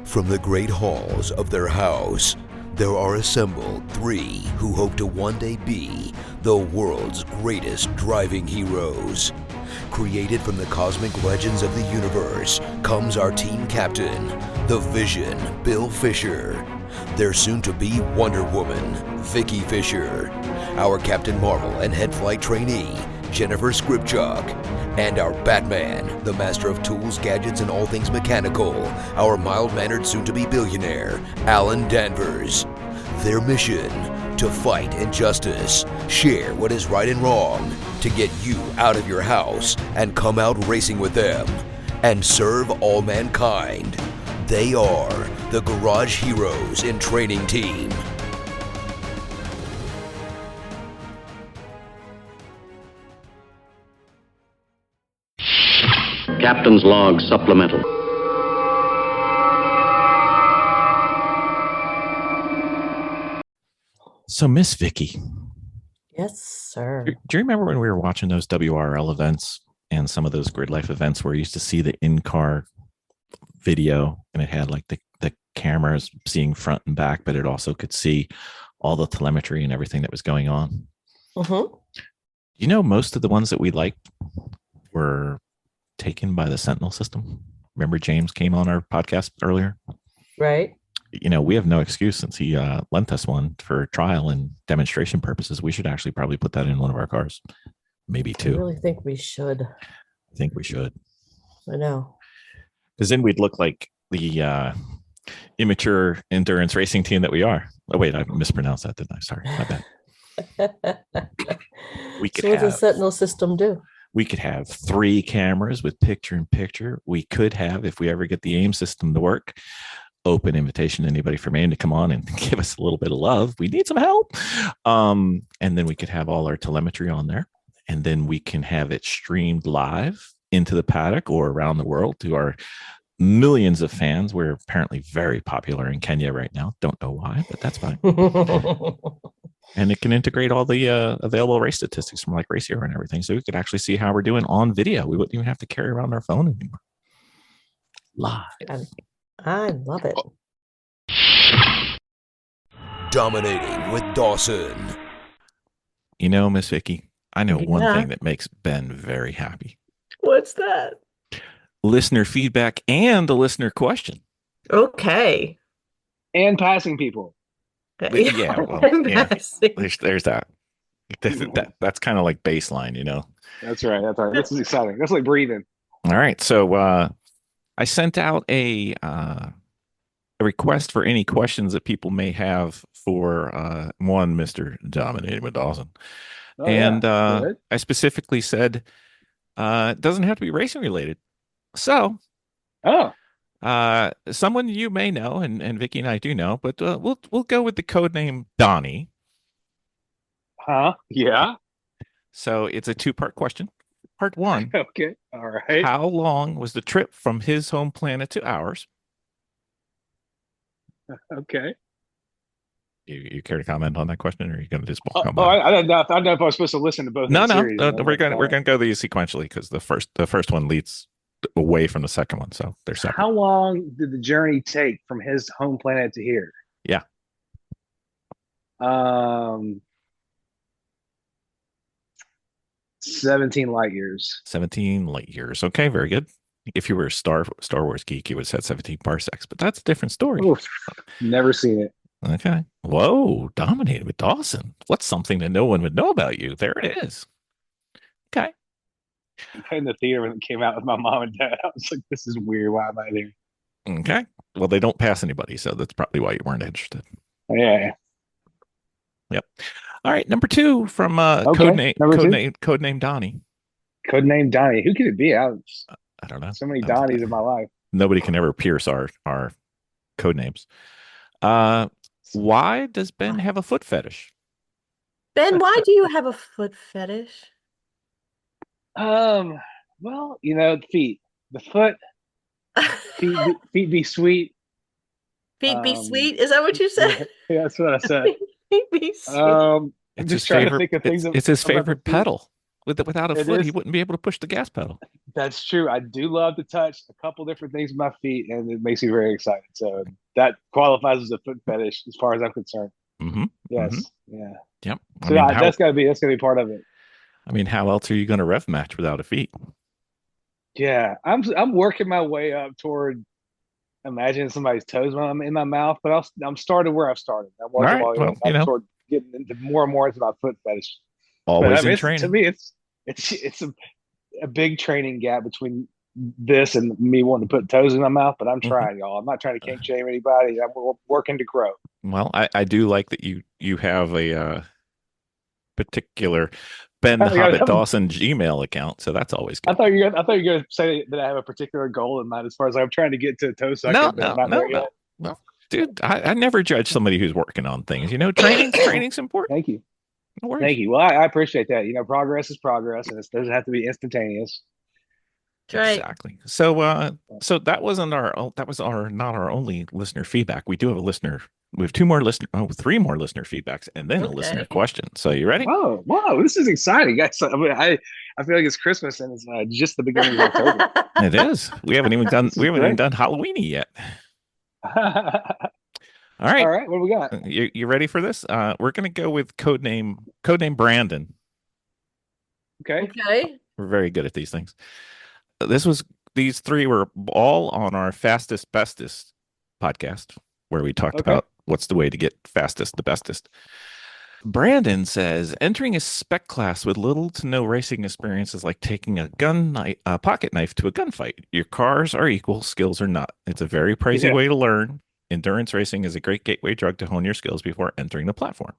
From the great halls of their house, there are assembled three who hope to one day be the world's greatest driving heroes. Created from the cosmic legends of the universe comes our team captain, the Vision, Bill Fisher. Their soon-to-be Wonder Woman, Vicky Fisher. Our Captain Marvel and head flight trainee, Jennifer Skripchuk. And our Batman, the master of tools, gadgets, and all things mechanical, our mild-mannered soon-to-be billionaire, Alan Danvers. Their mission, to fight injustice, share what is right and wrong, to get you out of your house and come out racing with them, and serve all mankind. They are the Garage Heroes in Training Team. Captain's Log Supplemental. So, Miss Vicky. Yes, sir. Do you remember when we were watching those WRL events and some of those Grid Life events where you used to see the in-car video and it had like the cameras seeing front and back, but it also could see all the telemetry and everything that was going on? Mm-hmm. You know, most of the ones that we liked were taken by the Sentinel system. Remember James came on our podcast earlier? Right. You know, we have no excuse since he lent us one for trial and demonstration purposes. We should actually probably put that in one of our cars. Maybe two. I really think we should. I think we should. I know. Because then we'd look like the immature endurance racing team that we are. Oh, wait, I mispronounced that, didn't I? Sorry, my bad. We could So what does the have, Sentinel system do? we could have 3 cameras with picture-in-picture. We could have, if we ever get the AIM system to work, open invitation to anybody from AIM to come on and give us a little bit of love. We need some help. And then we could have all our telemetry on there. And then we can have it streamed live into the paddock or around the world to our millions of fans. We're apparently very popular in Kenya right now. Don't know why, but that's fine. And it can integrate all the available race statistics from like Race Hero and everything. So we could actually see how we're doing on video. We wouldn't even have to carry around our phone anymore. Live. I love it. Dominating with Dawson. You know, Miss Vicky, I know one Yeah. thing that makes Ben very happy. What's that? Listener feedback and a listener question. Okay. And passing people. Yeah, well, yeah. There's that. That's kind of like baseline, you know. That's right. That's right. This is exciting. That's like breathing. All right, so I sent out a request for any questions that people may have for one Mr. Dominating with Dawson. Oh, And yeah. Good. I specifically said it doesn't have to be racing related. So Oh, someone you may know, and Vicky and I do know, but we'll go with the code name Donnie. huh? Yeah. So it's a 2-part question. Part 1. Okay. All right. How long was the trip from his home planet to ours? Okay. You care to comment on that question, or are you going to just Oh, come by? I didn't know. I don't know if I was supposed to listen to both. No, of the no, series. we're gonna go these sequentially because the first one leads away from the second one, so they're separate. How long did the journey take from his home planet to here? Yeah. 17 light years. 17 light years. Okay, very good. If you were a Star Wars geek, you would have said 17 parsecs, but that's a different story. Oof. Never seen it. Okay. Whoa, dominated with Dawson. What's something that no one would know about you? There it is. Okay. In the theater when it came out with my mom and dad, I was like, "This is weird. Why am I here?" Okay. Well, they don't pass anybody, so that's probably why you weren't interested. Yeah. Yep. All right, number 2 from Okay, number two. codename Donnie. Codename Donnie. Who could it be? I don't know. So many Donnies in my life. Nobody can ever pierce our code names. Why does Ben have a foot fetish? Ben, why do you have a foot fetish? Well, feet. The foot. Feet be sweet. Feet be sweet? Is that what you said? Yeah, that's what I said. Feet be sweet. I'm It's just his trying favorite. to think of things. It's his about the favorite feet. pedal. Without a It foot, he is. wouldn't be able to push the gas pedal. That's true. I do love to touch a couple different things with my feet, and it makes me very excited. So that qualifies as a foot fetish, as far as I'm concerned. Mm-hmm. Mm-hmm. Yes, yeah. Yep. So that's gotta be part of it. I mean, how else are you going to rev match without a feet? Yeah, I'm working my way up toward imagining somebody's toes when I'm in my mouth, but I'm starting where I've started. I'm All working right. my way Well, up toward getting into more and more into my foot fetish. But I always mean, in to training. me, it's a big training gap between this and me wanting to put toes in my mouth. But I'm Mhm. trying, y'all. I'm not trying to kink shame anybody. I'm working to grow. Well, I do like that you have a particular Ben Hobbit I Dawson Gmail account, so that's always good. I thought you were gonna say that I have a particular goal in mind as far as I'm trying to get to toe No, sucking, but I'm no, not no, there no. yet. Well, dude, I never judge somebody who's working on things. You know, training's important. Thank you. No worries. Thank you. Well, I appreciate that. Progress is progress, and it doesn't have to be instantaneous. That's right. Exactly. So that was our not our only listener feedback. We do have a listener. We have three more listener feedbacks, and then a listener Okay. question. So you ready? Whoa, this is exciting, guys. I mean, I feel like it's Christmas and it's just the beginning of October. It is. We haven't even done. This We is haven't even great. done Halloweeny yet. All All right. right, what do we got? You ready for this? We're gonna go with codename Brandon. Okay. Okay. We're very good at these things. This was These three were all on our fastest bestest podcast, where we talked Okay. about what's the way to get fastest the bestest. Brandon says entering a spec class with little to no racing experience is like taking a pocket knife to a gunfight. Your cars are equal, skills are not. It's a very pricey Yeah. way to learn. Endurance racing is a great gateway drug to hone your skills before entering the platform.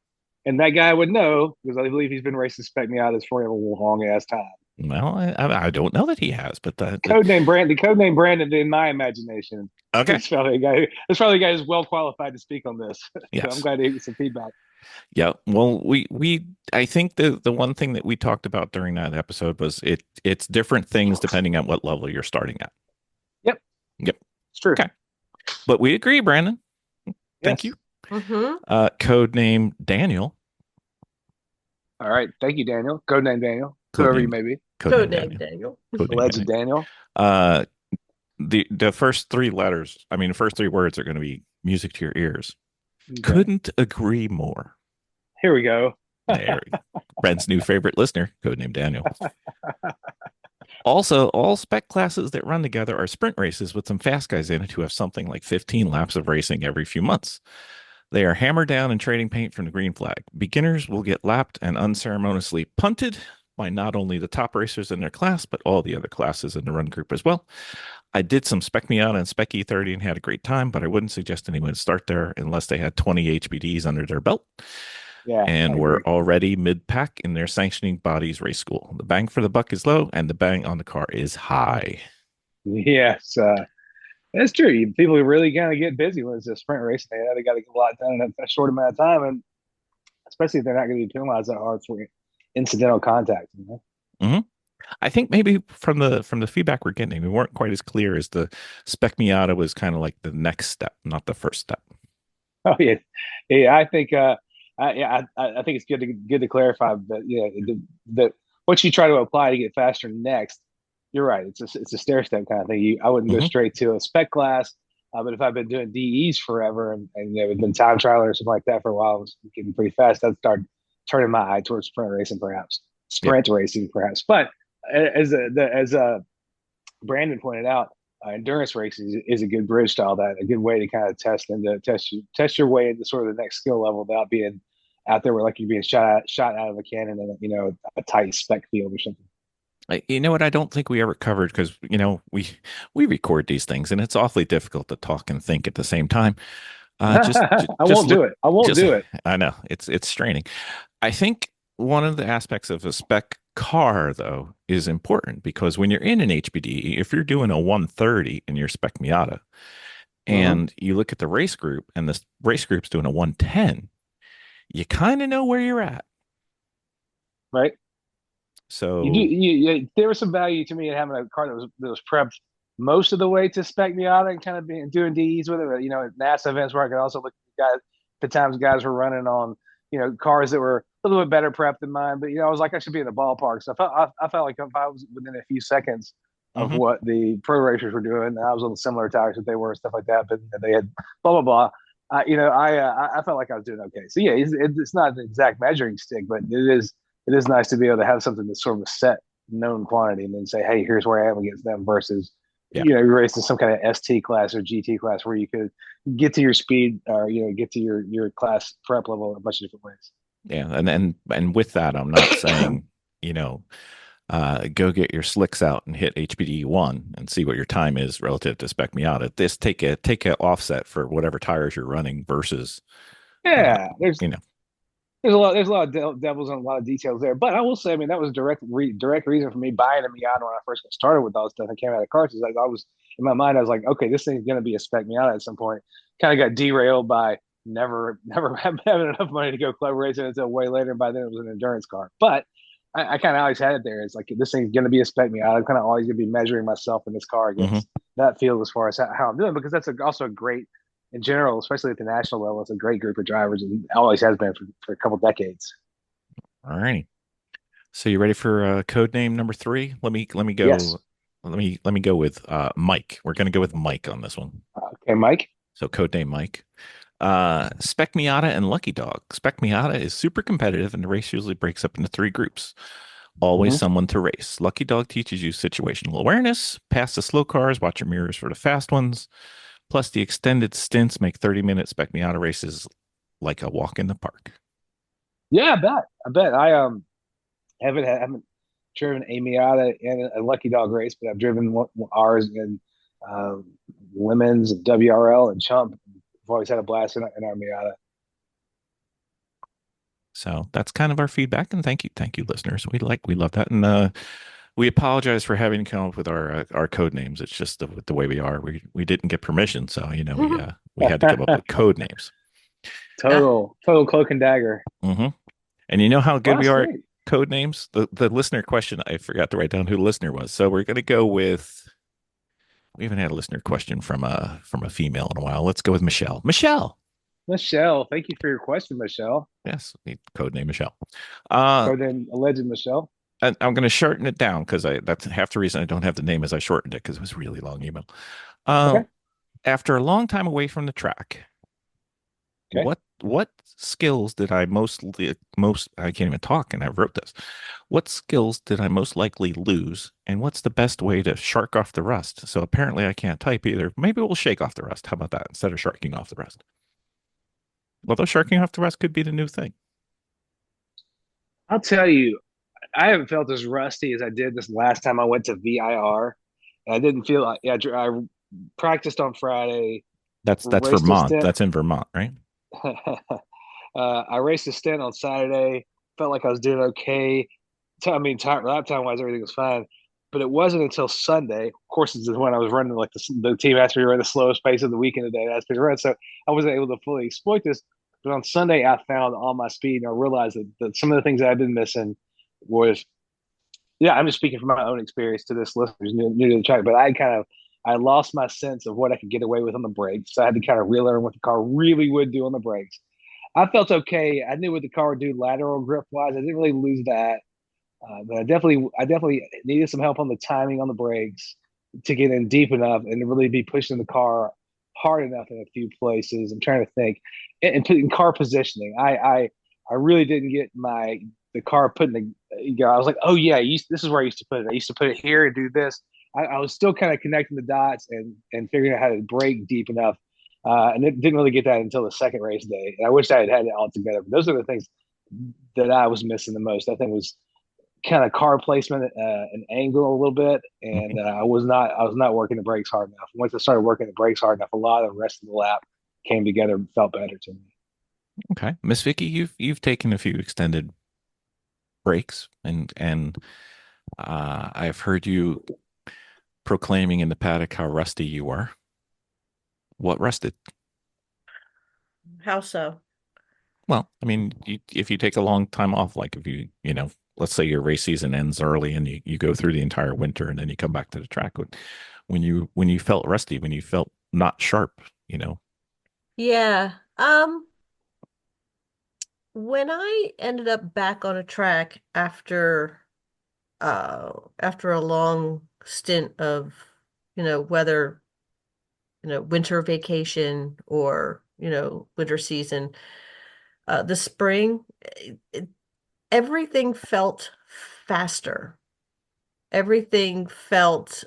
And that guy would know because I believe he's been racing Spec Miatas for a long ass time. Well, I don't know that he has, but Codename Brandon in my imagination. okay. It's probably a guy. It's probably a guy who's well qualified to speak on this. So I'm Yes. glad to get some feedback. Yeah. Well, I think the one thing that we talked about during that episode was it's different things depending on what level you're starting at. Yep. Yep. It's true. Okay. But we agree, Brandon. Thank Yes. you. Mm-hmm. Code name Daniel. All right. Thank you, Daniel. Codename Daniel. Code Whoever name- you may be. Codename Codename Daniel. Daniel. Codename Alleged Daniel. Daniel. The first three letters, I mean, the first three words are going to be music to your ears. Okay. Couldn't agree more. Here we go. There we go. Brent's new favorite listener, codename Daniel. Also, all spec classes that run together are sprint races with some fast guys in it who have something like 15 laps of racing every few months. They are hammered down and trading paint from the green flag. Beginners will get lapped and unceremoniously punted by not only the top racers in their class, but all the other classes in the run group as well. I did some Spec Miata and Spec E30 and had a great time, but I wouldn't suggest anyone start there unless they had 20 HBDs under their belt. Yeah. And we're already mid-pack in their sanctioning bodies race school. The bang for the buck is low, and the bang on the car is high. Yes. That's true. People really kind of get busy when it's a sprint race. They got to get a lot done in a short amount of time, and especially if they're not going to be penalized that hard for incidental contact. Mm-hmm. I think maybe from the feedback we're getting, we weren't quite as clear as the Spec Miata was kind of like the next step, not the first step. Oh yeah. I think I think it's good to clarify that that what you try to apply to get faster next. You're right. It's a stair step kind of thing. I wouldn't go straight to a spec class, but if I've been doing DEs forever and been time trialing or something like that for a while, I was getting pretty fast. I'd start turning my eye towards sprint racing perhaps. But as Brandon pointed out, endurance racing is a good bridge to all that, a good way to kind of test your way into sort of the next skill level without being out there where like you're being shot out of a cannon in a tight spec field or something. You know what? I don't think we ever covered because we record these things and it's awfully difficult to talk and think at the same time. I won't do it. I won't do it. I know it's straining. I think one of the aspects of a spec car though is important because when you're in an HBD, if you're doing a 130 in your spec Miata, and you look at the race group and the race group's doing a 110, you kind of know where you're at, right? So there was some value to me in having a car that was prepped most of the way to spec Miata and kind of doing DEs with it. At NASA events where I could also look at guys. The times guys were running on cars that were a little bit better prepped than mine, but I was like I should be in the ballpark. So I felt like if I was within a few seconds of Hmm. what the pro racers were doing. And I was on similar tires that they were and stuff like that, but they had blah blah blah. I felt like I was doing okay. So yeah, it's not an exact measuring stick, but it is nice to be able to have something that's sort of a set known quantity, and then say, hey, here's where I am against them versus Yeah. you race to some kind of ST class or GT class where you could get to your speed or get to your class prep level in a bunch of different ways. Yeah. And with that, I'm not saying, you know, go get your slicks out and hit HPD one and see what your time is relative to Spec Miata. This take a offset for whatever tires you're running versus, uh, Yeah, you know, there's a lot of devils and a lot of details there. But I will say, I mean, that was direct reason for me buying a Miata when I first got started with all this stuff and came out of cars. Is like I was in my mind, I was like, okay, this thing's gonna be a spec Miata at some point. Kind of got derailed by never having enough money to go club racing until way later. And by then it was an endurance car. But I kind of always had it there. It's like this thing's gonna be a spec Miata. I'm kind of always gonna be measuring myself in this car hmm. against that field as far as how I'm doing because that's also a great in general, especially at the national level, it's a great group of drivers and always has been for a couple decades. All righty. So you ready for code name number three? Let me Yes. go. Let me go with Mike. We're gonna go with Mike on this one. Okay, Mike. So code name Mike. Spec Miata and Lucky Dog. Spec Miata is super competitive, and the race usually breaks up into three groups. Always Mm-hmm. someone to race. Lucky Dog teaches you situational awareness, pass the slow cars, watch your mirrors for the fast ones. Plus, the extended stints make 30-minute Spec Miata races like a walk in the park. Yeah, I bet. I bet. I haven't driven a Miata in a Lucky Dog race, but I've driven ours in um, Lemons and WRL and Chump. I've always had a blast in our Miata. So that's kind of our feedback, and thank you, listeners. We love that, and we apologize for having to come up with our code names. It's just the way we are. We didn't get permission, so we had to come up with code names. Ah, Total cloak and dagger. Hmm. And you know how Well, good we that's are at great. code names? The listener question, I forgot to write down who the listener was. So we're gonna go with we haven't had a listener question from a female in a while. Let's go with Michelle. Michelle. Michelle, thank you for your question, Michelle. Yes, code name Michelle. Uh Codename alleged Michelle. and I'm gonna shorten it down because I that's half the reason I don't have the name is I shortened it because it was a really long email. Uh Okay. After a long time away from the track, Okay. what skills did I most I can't even talk and I wrote this. What skills did I most likely lose and what's the best way to shark off the rust? So apparently I can't type either. Maybe we'll shake off the rust. How about that instead of sharking off the rust? Although sharking off the rust could be the new thing. I'll tell you, I haven't felt as rusty as I did this last time I went to VIR. And I didn't feel like, yeah, I practiced on Friday, That's raced a Vermont. stint. That's in Vermont, right? I raced a stint on Saturday. Felt like I was doing okay. I mean, lap time wise, everything was fine. But it wasn't until Sunday. Of course, this is when I was running like the team asked me to run the slowest pace of the weekend today. And asked me to run, so I wasn't able to fully exploit this. But on Sunday, I found all my speed, and I realized that some of the things that I've been missing was yeah, I'm just speaking from my own experience to this listeners new to the track, but I lost my sense of what I could get away with on the brakes. So I had to kind of relearn what the car really would do on the brakes. I felt okay. I knew what the car would do lateral grip wise. I didn't really lose that, but I definitely needed some help on the timing on the brakes to get in deep enough and to really be pushing the car hard enough in a few places. I'm trying to think, and in car positioning, I really didn't get the car put in I was like, oh yeah, this is where I used to put it. I used to put it here and do this. I was still kind of connecting the dots and figuring out how to brake deep enough. And it didn't really get that until the second race day. And I wish I had had it all together. But those are the things that I was missing the most. I think was kind of car placement and angle a little bit, Mhm. and I was not working the brakes hard enough. Once I started working the brakes hard enough, a lot of the rest of the lap came together and felt better to me. Okay, Miss Vicky, you've taken a few extended breaks, and I've heard you proclaiming in the paddock how rusty you are. What rusted? how so? Well, I mean, if you take a long time off, like if let's say your race season ends early and you go through the entire winter and then you come back to the track when you felt rusty, when you felt not sharp, you know. Yeah. When I ended up back on a track after a long stint of, whether, winter vacation or, winter season. The spring, everything felt faster. Everything felt,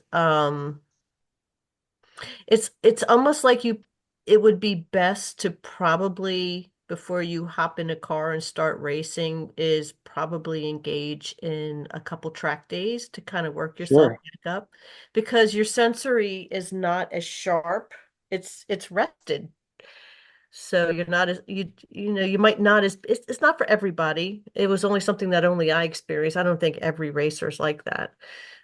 it's almost like it would be best to probably, before you hop in a car and start racing, is probably engage in a couple track days to kind of work yourself Sure. back up, because your sensory is not as sharp. It's rested. So you're not as you might not as it's not for everybody. It was only something that only I experienced. I don't think every racer's like that.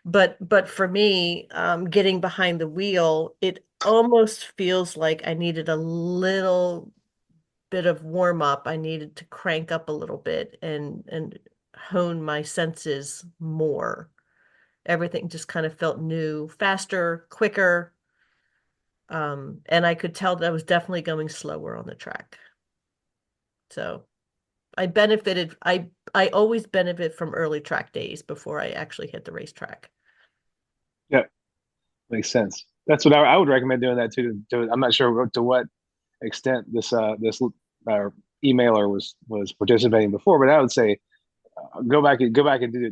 But for me, getting behind the wheel, it almost feels like I needed a little bit of warm up. I needed to crank up a little bit and hone my senses more. Everything just kind of felt new, faster, quicker. And I could tell that I was definitely going slower on the track. So I benefited. I always benefit from early track days before I actually hit the racetrack. Yeah, makes sense. That's what I would recommend doing that too. I'm not sure to what extent this emailer was participating before, but I would say go back and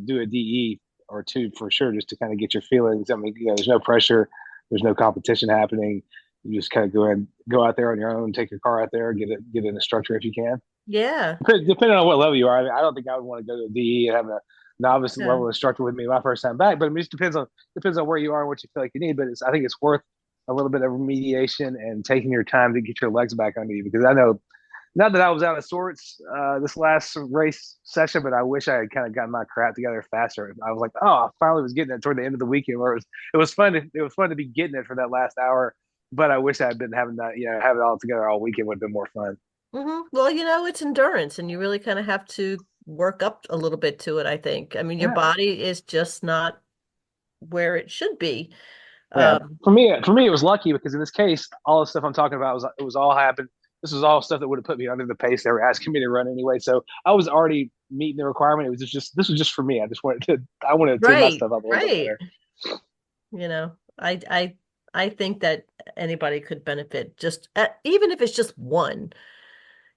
do a DE or two for sure, just to kind of get your feelings. I mean, there's no pressure, there's no competition happening. You just kind of go out there on your own, take your car out there, get an instructor if you can. Yeah. Depending on what level you are, I mean, I don't think I would want to go to a DE and have a novice Yeah. level instructor with me my first time back. But it just depends on where you are and what you feel like you need. But I think it's worth a little bit of remediation and taking your time to get your legs back under you, because I know, not that I was out of sorts this last race session, but I wish I had kind of gotten my crap together faster. I was like, oh, I finally was getting it toward the end of the weekend, where it was fun to be getting it for that last hour. But I wish I had been having that, have it all together all weekend would have been more fun. Well, it's endurance, and you really kind of have to work up a little bit to it, I think. I mean, your Yeah, body is just not where it should be. yeah. Um, For me, it was lucky, because in this case, all the stuff I'm talking about was all happened. This was all stuff that would have put me under the pace they were asking me to run anyway. So I was already meeting the requirement. It was just this was just for me. I wanted to tee my right, stuff up a little bit right. better. You know, I I I think that anybody could benefit, just even if it's just one,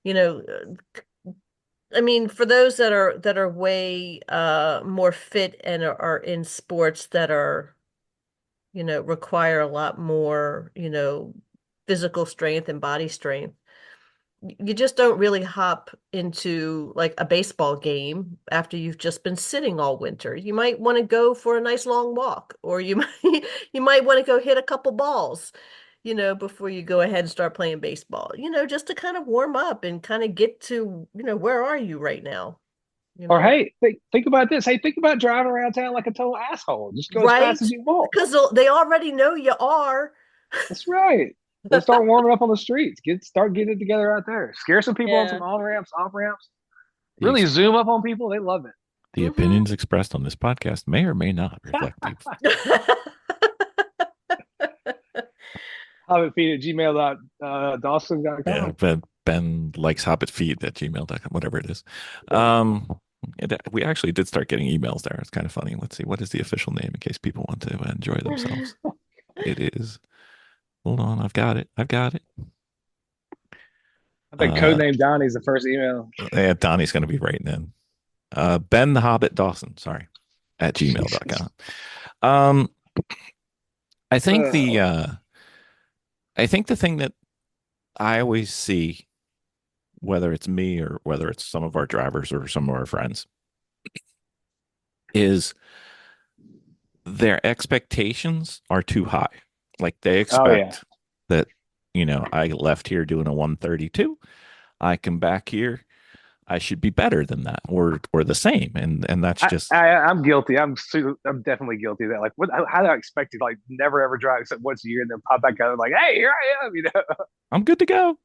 you know, I mean, for those that are way more fit and are in sports that are, require a lot more, physical strength and body strength. You just don't really hop into like a baseball game after you've just been sitting all winter. You might want to go for a nice long walk, or you might you might want to go hit a couple balls, before you go ahead and start playing baseball, just to kind of warm up and kind of get to, where are you right now, you Or know? hey, think about this. Hey, think about driving around town like a total asshole. Just go as Right? fast as you want. Because they already know you are. That's right. Let's start warming up on the streets. Start getting it together out there. Scare some people on Yeah. some on ramps, off ramps. The, Really ex- zoom up on people. They love it. the opinions expressed on this podcast may or may not reflect the. Hobbitfeet at Yeah, gmail.dawson.com. Ben likes hobbit feed at gmail.com, whatever it is. We actually did start getting emails there. It's kind of funny. Let's see. What is the official name in case people want to enjoy themselves? It is. Hold on. I've got it. I think codename Donnie's the first email. Yeah, Donnie's going to be writing in. Ben the Hobbit Dawson, sorry, at gmail.com. Um, I think I think the thing that I always see, whether it's me or whether it's some of our drivers or some of our friends, is their expectations are too high. Like they Oh yeah. expect that, I left here doing a 132. I come back here, I should be better than that or the same. And that's just I'm guilty. I'm definitely guilty of that. Like, how do I expect to like never ever drive except once a year and then pop back out and like, hey, here I am. I'm good to go.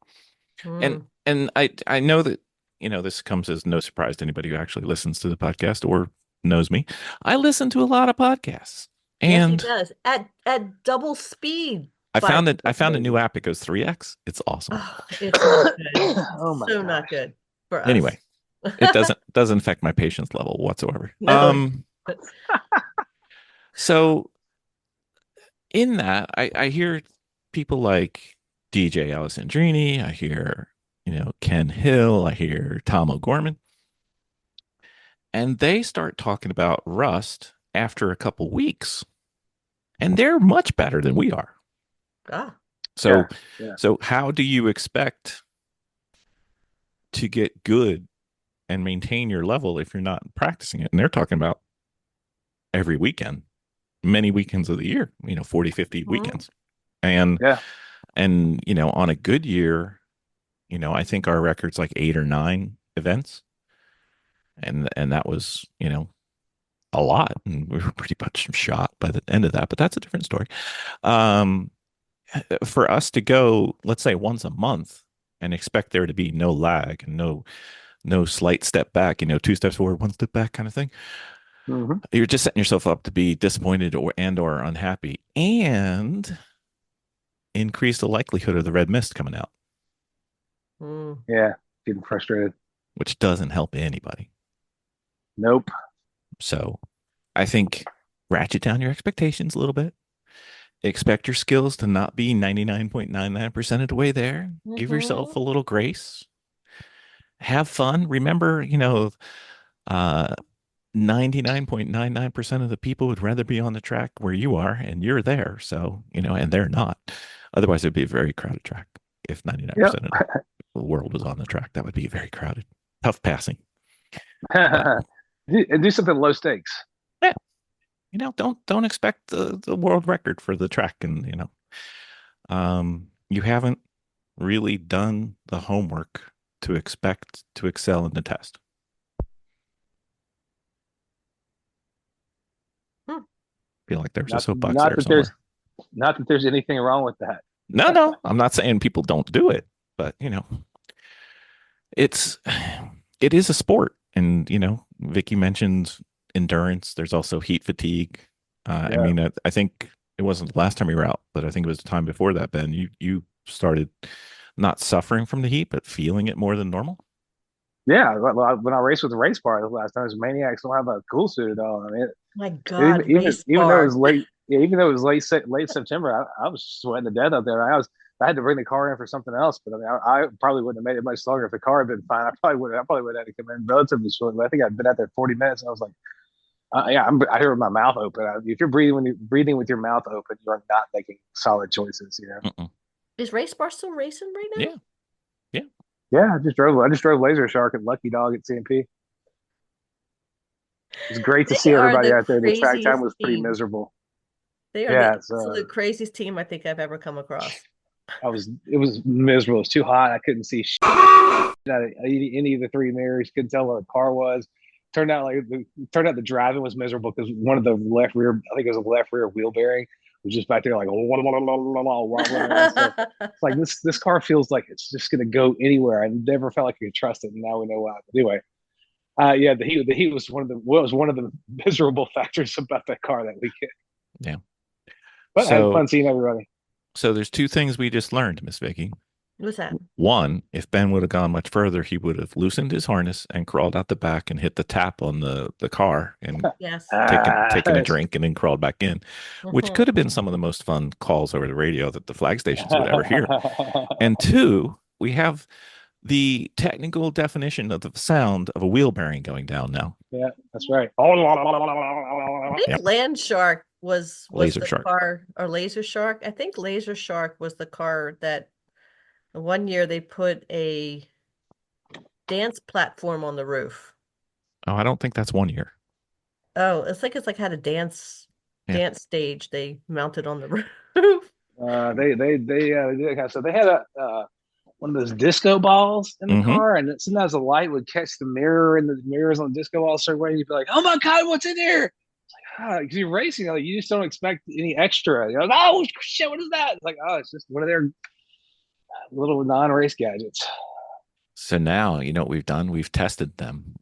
And Mm. and I know that, this comes as no surprise to anybody who actually listens to the podcast or knows me. I listen to a lot of podcasts. Yes, he And does. At double speed, I by found the that I found a new app. It goes 3x. It's awesome. Oh, it's not good. Oh my So god. not good for us. Anyway, it doesn't affect my patience level whatsoever. No. So in that, I hear people like DJ Alessandrini, I hear, Ken Hill, I hear Tom O'Gorman, and they start talking about rust after a couple weeks, and they're much better than we are. Ah, So, Yeah. so how do you expect to get good and maintain your level if you're not practicing it? And they're talking about every weekend, many weekends of the year, 40, 50 weekends. And, Yeah. on a good year, I think our record's like 8 or 9 events. And that was, a lot. And we were pretty much shot by the end of that, but that's a different story. Um, for us to go, let's say once a month and expect there to be no lag and no slight step back, 2 steps forward, 1 step back kind of thing. Mm-hmm. You're just setting yourself up to be disappointed or unhappy and increase the likelihood of the red mist coming out, Yeah. Getting frustrated. which doesn't help anybody. Nope. So I think ratchet down your expectations a little bit. Expect your skills to not be 99.99% of the way there. Give yourself a little grace. Have fun. Remember, 99.99% of the people would rather be on the track where you are and you're there. So, and they're not. Otherwise, it'd be a very crowded track. If 99% of the world was on the track, that would be very crowded. Tough passing. But, do something low stakes. yeah. Don't expect the world record for the track. And, you haven't really done the homework to expect to excel in the test. Feel like there's a soapbox there somewhere. Not that there's anything wrong with that. No, I'm not saying people don't do it, but it is a sport, and Vicky mentioned endurance. There's also heat fatigue. I mean, I think it wasn't the last time we were out, but I think it was the time before that, Ben. You started not suffering from the heat, but feeling it more than normal. Yeah, when I raced with the race bar the last time, Maniacs don't have a cool suit at all. I mean, my God, race even though it bar. was late, yeah, even though it was late September, I was sweating to death out there. I had to bring the car in for something else, but I mean, I probably wouldn't have made it much longer if the car had been fine. I probably would have had to come in relatively shortly. I think I'd been out there 40 minutes, and I was like, yeah, I hear my mouth open. If you're breathing with your mouth open, you are not making solid choices. Is race bar still racing right now? Yeah. Yeah, I just drove Laser Shark and Lucky Dog at CMP. It's great to They see are everybody the out there. The track time craziest was pretty team. miserable. They are Yeah, the absolute craziest team I think I've ever come across. it was miserable. It was too hot. I couldn't see shit out of any of the 3 mirrors. Couldn't tell where the car was. Turned out the driving was miserable because one of the left rear, I think it was a left rear wheel bearing, was just back there like wobbling around. So it's like this car feels like it's just gonna go anywhere. I never felt like I could trust it, and now we know why. But anyway, yeah, the heat was one of the miserable factors about that car that weekend. Yeah. But I had fun seeing everybody. So there's 2 things we just learned, Miss Vicky. What's that? One, if Ben would have gone much further, he would have loosened his harness and crawled out the back and hit the tap on the car and Yes. taken a drink and then crawled back in, which could have been some of the most fun calls over the radio that the flag stations would ever hear. And 2, we have the technical definition of the sound of a wheel bearing going down now. Yeah, that's right. I think Land Shark was Laser the Shark. car, or Laser Shark. I think Laser Shark was the car that one year they put a dance platform on the roof. Oh, I don't think that's 1 year. Oh, it's like had a dance stage they mounted on the roof. They did kind of, so they had a one of those disco balls in the car, and sometimes the light would catch the mirror, and the mirrors on the disco ball a certain way, and you'd be like, "Oh my God, what's in here?" It's like, because you're racing, like, you just don't expect any extra. You're like, "Oh shit, what is that?" It's like, "Oh, it's just one of their little non-race gadgets." So now, what we've done? We've tested them.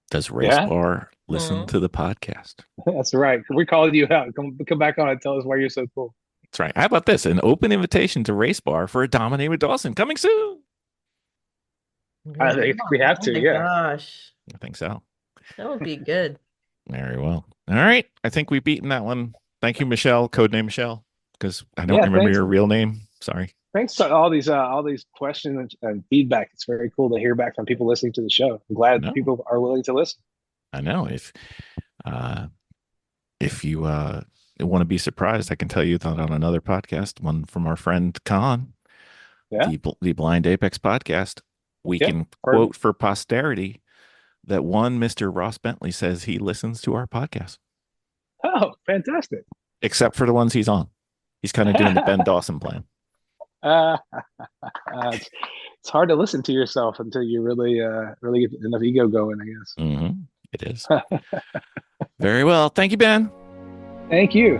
Does Race Bar listen to the podcast? That's right. We called you out. Come back on and tell us why you're so cool. That's right. How about this? An open invitation to Race Bar for a Dominate with Dawson coming soon. I think we have to. Yeah. Gosh, I think so. that would be good. Very well. All right. I think we've beaten that one Thank you, Michelle, codename Michelle, because I don't Yeah, remember thanks. your real name. Sorry. Thanks for all these questions and feedback. It's very cool to hear back from people listening to the show. I'm glad No, people are willing to listen. I know. Uh, if you want to be surprised, I can tell you that on another podcast, one from our friend Khan, Yeah, the Blind Apex podcast, we yeah. can Or, quote for posterity that one Mr. Ross Bentley says he listens to our podcast, oh, fantastic. except for the ones he's on. He's kind of doing the Ben Dawson plan. uh, it's hard to listen to yourself until you really get enough ego going, I guess. It is. Very well. Thank you, Ben. Thank you.